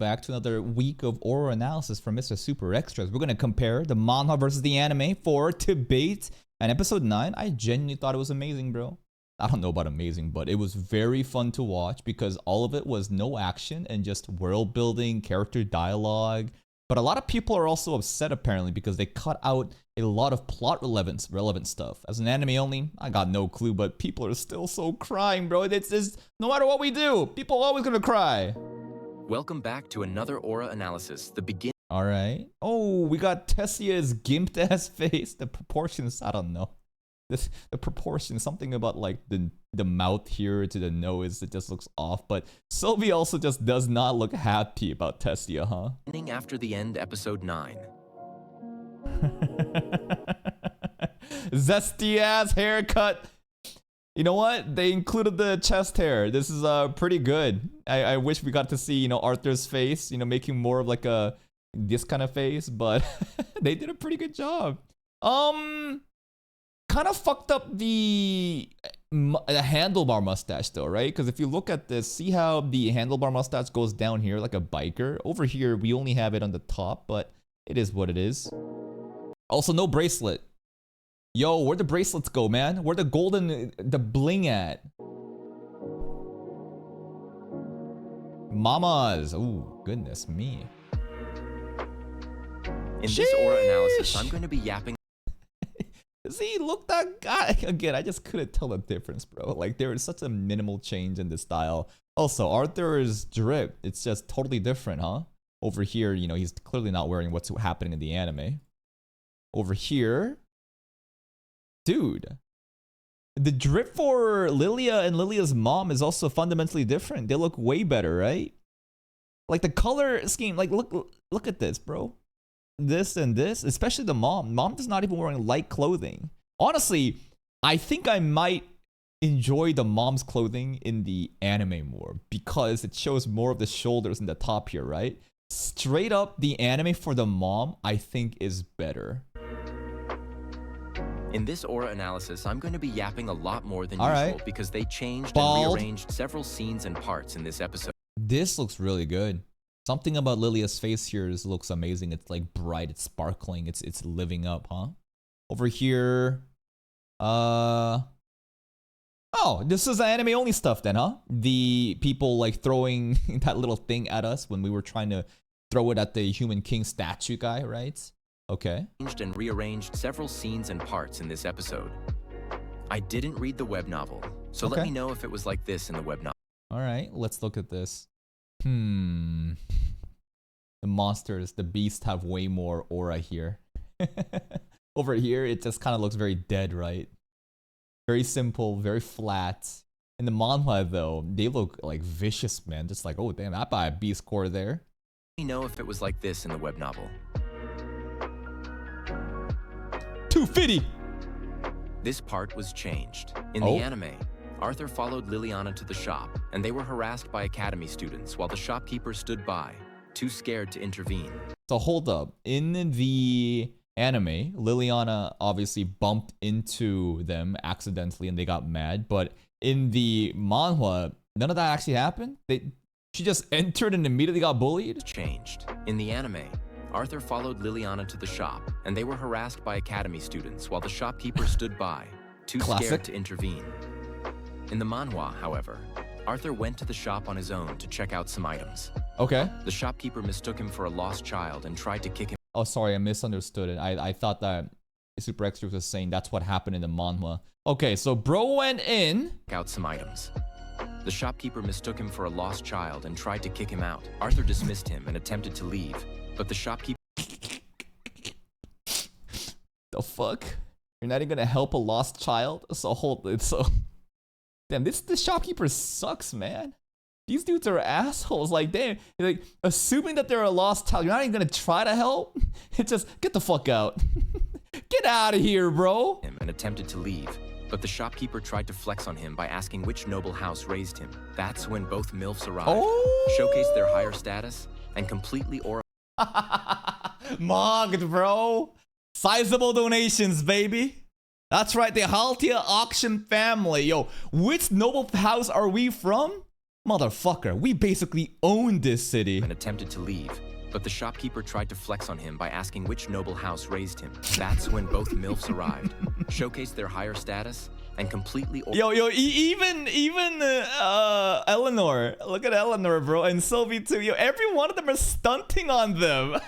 back to another week of oral analysis from Mr. Super Extras. We're going to compare the manhwa versus the anime for TBATE. And episode 9, I genuinely thought it was amazing, bro. I don't know about amazing, but it was very fun to watch because all of it was no action and just world building, character dialogue. But a lot of people are also upset apparently because they cut out a lot of plot relevant stuff. As an anime only, I got no clue, but people are still so crying, bro. It's just, no matter what we do, people are always gonna cry. Welcome back to another aura analysis. The begin. All right. Oh, we got Tessia's gimped ass face. The proportions, I don't know. The proportion, something about like the mouth here to the nose, it just looks off. But Sylvie also just does not look happy about Tessia, huh? After the end, episode 9. Zesty ass haircut. You know what? They included the chest hair. This is pretty good. I wish we got to see, you know, Arthur's face, you know, making more of like a this kind of face, but they did a pretty good job. Kind of fucked up the handlebar mustache though, right? Because if you look at this, see how the handlebar mustache goes down here like a biker? Over here, we only have it on the top, but it is what it is. Also, no bracelet. Yo, where'd the bracelets go, man? Where'd the bling at? Mamas. Ooh, goodness me. In this aura analysis, I'm going to be yapping. See, look, that guy again. I just couldn't tell the difference, bro. Like there is such a minimal change in the style. Also, Arthur's drip, it's just totally different, huh? Over here, you know, he's clearly not wearing what's happening in the anime. Over here, dude, the drip for Lilia and Lilia's mom is also fundamentally different. They look way better, right? Like the color scheme, like look at this, bro. This and this, especially the mom. Mom is not even wearing light clothing. Honestly, I think I might enjoy the mom's clothing in the anime more because it shows more of the shoulders in the top here, right? Straight up, the anime for the mom, I think, is better. In this aura analysis, I'm going to be yapping a lot more than usual because they changed Bald. and rearranged several scenes and parts in this episode. This looks really good. Something about Lilia's face here looks amazing. It's like bright, it's sparkling, it's living up, huh? Over here, oh, this is anime only stuff then, huh? The people like throwing that little thing at us when we were trying to throw it at the Human King statue guy, right? Okay. Changed and rearranged several scenes and parts in this episode. I didn't read the web novel, so let me know if it was like this in the web novel. All right, let's look at this. The monsters, the beasts have way more aura here. Over here, it just kind of looks very dead, right? Very simple, very flat. In the manhwa, though, they look like vicious, man. Just like, oh, damn, I buy a beast core there. Let me know if it was like this in the web novel. 250! This part was changed. In the anime, Arthur followed Liliana to the shop, and they were harassed by academy students while the shopkeeper stood by, too scared to intervene. So hold up. In the anime, Liliana obviously bumped into them accidentally and they got mad. But in the manhwa, none of that actually happened. She just entered and immediately got bullied. Changed. In the anime, Arthur followed Liliana to the shop, and they were harassed by academy students while the shopkeeper stood by, too scared to intervene. In the manhwa, however, Arthur went to the shop on his own to check out some items. Okay. The shopkeeper mistook him for a lost child and tried to kick him. Oh, sorry, I misunderstood it. I thought that Super Extras was saying that's what happened in the manhwa. Okay, so bro went in. Out some items. The shopkeeper mistook him for a lost child and tried to kick him out. Arthur dismissed him and attempted to leave, but the shopkeeper... The fuck? You're not even gonna help a lost child? So hold it, so... Damn, this shopkeeper sucks, man. These dudes are assholes. Like, damn, like assuming that they're a lost child, you're not even gonna try to help. It's just get the fuck out. Get out of here, bro. And attempted to leave, but the shopkeeper tried to flex on him by asking which noble house raised him. That's when both MILFs arrived, showcased their higher status, and completely Mogged, bro. Sizable donations, baby. That's right, the Haltia auction family. Yo, which noble house are we from? Motherfucker, we basically own this city. And attempted to leave, but the shopkeeper tried to flex on him by asking which noble house raised him. That's when both MILFs arrived, showcased their higher status, and completely... Even Eleanor. Look at Eleanor, bro, and Sylvie too. Yo, every one of them are stunting on them.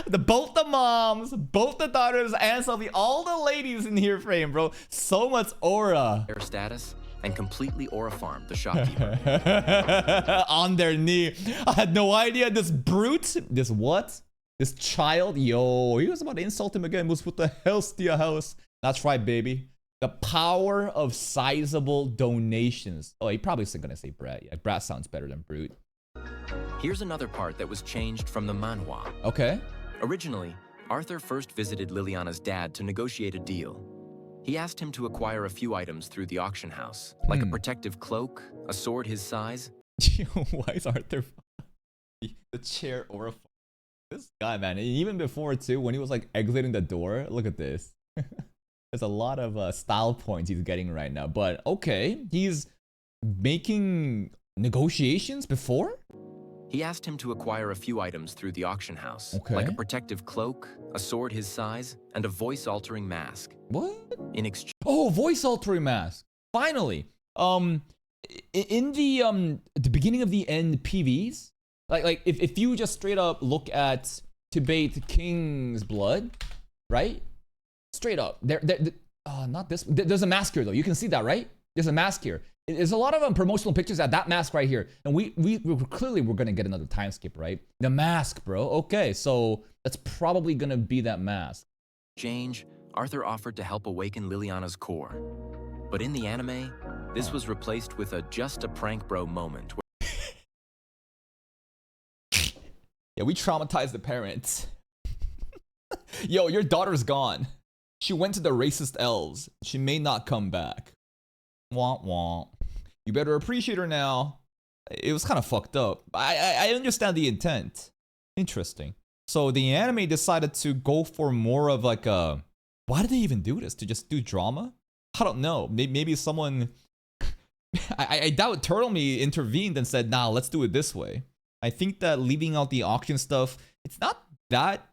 Both the moms, both the daughters, and Sylvie, all the ladies in here frame, bro. So much aura. Their status and completely aura farmed the shopkeeper. On their knee. I had no idea this brute, this what? This child, yo, he was about to insult him again. Was what the hell's the house? That's right, baby. The power of sizable donations. Oh, he probably isn't gonna say brat. Yeah, brat sounds better than brute. Here's another part that was changed from the manhwa. Okay. Originally, Arthur first visited Liliana's dad to negotiate a deal. He asked him to acquire a few items through the auction house, like a protective cloak, a sword his size. Why is Arthur the chair or a this guy, man? Even before too, when he was like exiting the door, look at this. There's a lot of style points he's getting right now. But okay, he's making negotiations before? He asked him to acquire a few items through the auction house, like a protective cloak, a sword his size, and a voice-altering mask. What? In exchange... Oh, voice-altering mask. Finally. In the beginning of the end PVs, like if you just straight up look at TBATE King's Blood, right? Straight up. Not this. There's a mask here though. You can see that, right? There's a mask here. There's a lot of promotional pictures at that mask right here. And we clearly we're gonna get another time skip, right? The mask, bro. Okay, so that's probably gonna be that mask. Exchange, Arthur offered to help awaken Liliana's core. But in the anime, this was replaced with a just a prank bro moment. Yeah, we traumatized the parents. Yo, your daughter's gone. She went to the racist elves. She may not come back. Wah wah. You better appreciate her now. It was kind of fucked up. I understand the intent. Interesting. So the anime decided to go for more of like a... Why did they even do this? To just do drama? I don't know. Maybe someone... I doubt Turtle Me intervened and said, nah, let's do it this way. I think that leaving out the auction stuff, it's not that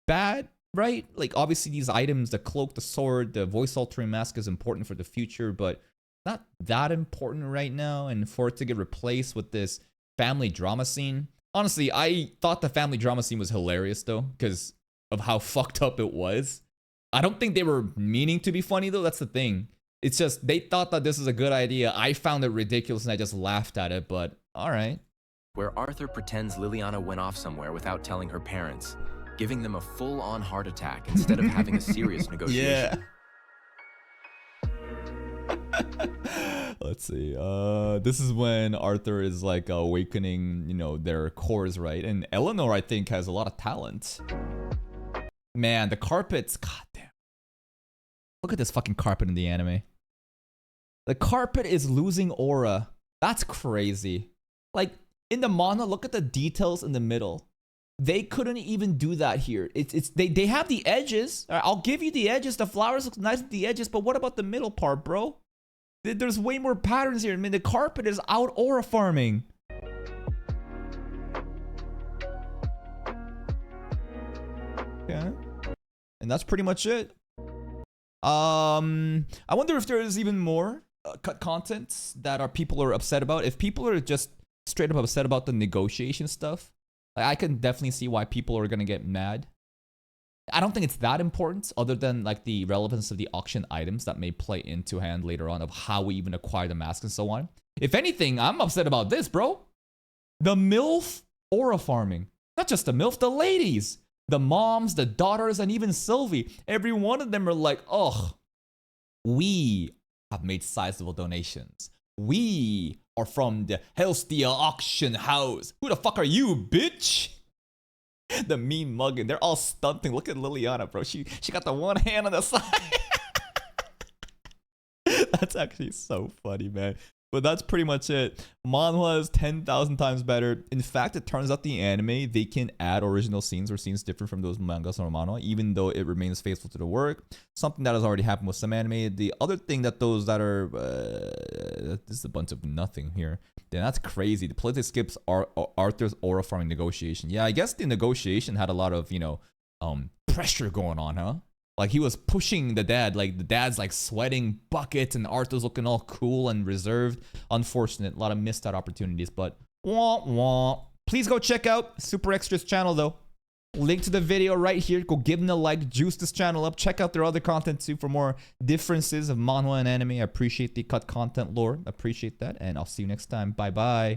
bad, right? Like obviously these items, the cloak, the sword, the voice altering mask is important for the future, but not that important right now. And for it to get replaced with this family drama scene, honestly, I thought the family drama scene was hilarious though, because of how fucked up it was. I don't think they were meaning to be funny though. That's the thing. It's just they thought that this is a good idea. I found it ridiculous and I just laughed at it, but all right. Where Arthur pretends Liliana went off somewhere without telling her parents, giving them a full-on heart attack instead of having a serious negotiation. Yeah. Let's see. This is when Arthur is like awakening, you know, their cores, right? And Eleanor, I think, has a lot of talent. Man, the carpets, goddamn. Look at this fucking carpet in the anime. The carpet is losing aura. That's crazy. Like in the manga, look at the details in the middle. They couldn't even do that here. They have the edges. I'll give you the edges. The flowers look nice at the edges, but what about the middle part, bro? There's way more patterns here. I mean, the carpet is out aura farming. Okay. And that's pretty much it. I wonder if there's even more cut contents that people are upset about. If people are just straight up upset about the negotiation stuff, like, I can definitely see why people are gonna get mad. I don't think it's that important, other than like the relevance of the auction items that may play into hand later on of how we even acquire the mask and so on. If anything, I'm upset about this, bro. The MILF aura farming. Not just the MILF, the ladies. The moms, the daughters, and even Sylvie. Every one of them are like, ugh, we have made sizable donations. We are from the Helstia auction house. Who the fuck are you, bitch? The mean mugging. They're all stunting. Look at Liliana, bro. She got the one hand on the side. That's actually so funny, man. But that's pretty much it. Manhwa is 10,000 times better. In fact, it turns out the anime, they can add original scenes or scenes different from those mangas or manhwa, even though it remains faithful to the work. Something that has already happened with some anime. The other thing that those that are... this is a bunch of nothing here. Then that's crazy. The play skips Arthur's aura farming negotiation. Yeah, I guess the negotiation had a lot of, you know, pressure going on, huh? Like he was pushing the dad, like the dad's like sweating buckets and Arthur's looking all cool and reserved. Unfortunate, a lot of missed out opportunities, but wah wah. Please go check out Super Extras channel though. Link to the video right here. Go give them a like, juice this channel up. Check out their other content too for more differences of manhwa and anime. I appreciate the cut content lore. Appreciate that, and I'll see you next time. Bye bye.